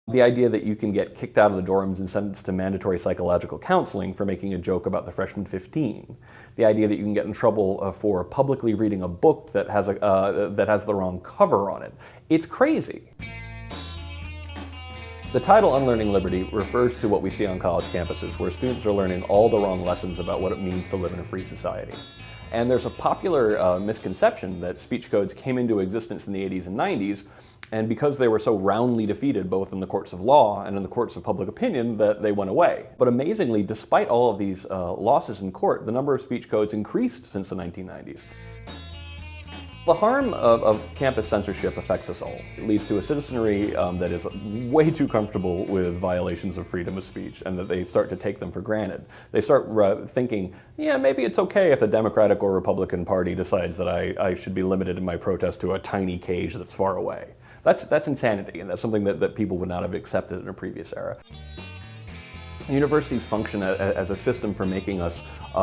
The idea that you can get kicked out of the dorms and sentenced to mandatory psychological counseling for making a joke about the freshman 15. The idea that you can get in trouble for publicly reading a book that has the wrong cover on it. It's crazy. The title Unlearning Liberty refers to what we see on college campuses, where students are learning all the wrong lessons about what it means to live in a free society. And there's a popular misconception that speech codes came into existence in the 80s and 90s, and because they were so roundly defeated both in the courts of law and in the courts of public opinion, that they went away. But amazingly, despite all of these losses in court, the number of speech codes increased since the 1990s. The harm of campus censorship affects us all. It leads to a citizenry that is way too comfortable with violations of freedom of speech, and that they start to take them for granted. They start thinking, yeah, maybe it's okay if the Democratic or Republican Party decides that I should be limited in my protest to a tiny cage that's far away. That's insanity, and that's something that people would not have accepted in a previous era. Universities function as a system for making us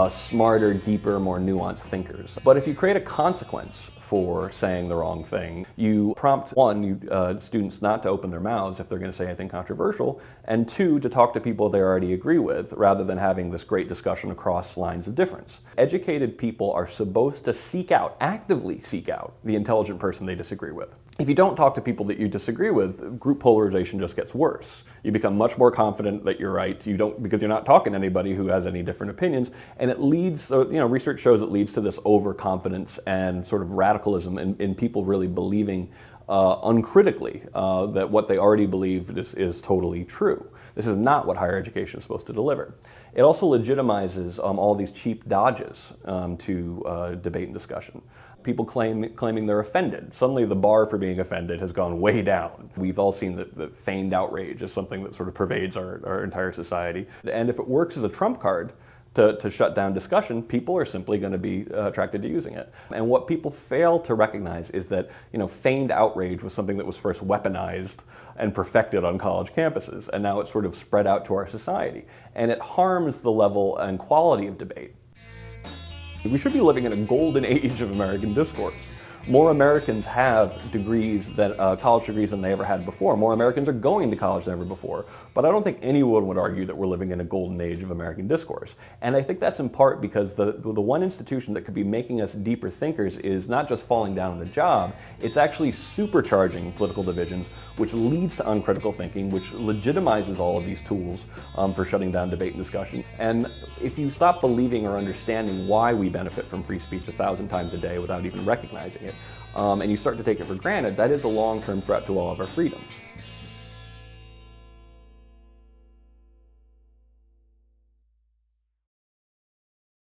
smarter, deeper, more nuanced thinkers. But if you create a consequence for saying the wrong thing, you prompt, one, students not to open their mouths if they're going to say anything controversial, and two, to talk to people they already agree with, rather than having this great discussion across lines of difference. Educated people are supposed to seek out, actively seek out, the intelligent person they disagree with. If you don't talk to people that you disagree with, group polarization just gets worse. You become much more confident that you're right, because you're not talking to anybody who has any different opinions, and it leads, research shows it leads to this overconfidence and sort of radicalism in people really believing uncritically that what they already believe is totally true. This is not what higher education is supposed to deliver. It also legitimizes all these cheap dodges to debate and discussion. People claiming they're offended. Suddenly the bar for being offended has gone way down. We've all seen that feigned outrage is something that sort of pervades our entire society. And if it works as a trump card to shut down discussion, people are simply going to be attracted to using it. And what people fail to recognize is that feigned outrage was something that was first weaponized and perfected on college campuses, and now it's sort of spread out to our society. And it harms the level and quality of debate. We should be living in a golden age of American discourse. More Americans have degrees, college degrees, than they ever had before. More Americans are going to college than ever before. But I don't think anyone would argue that we're living in a golden age of American discourse. And I think that's in part because the one institution that could be making us deeper thinkers is not just falling down on the job, it's actually supercharging political divisions, which leads to uncritical thinking, which legitimizes all of these tools for shutting down debate and discussion. And if you stop believing or understanding why we benefit from free speech 1,000 times a day without even recognizing it, and you start to take it for granted, that is a long-term threat to all of our freedoms.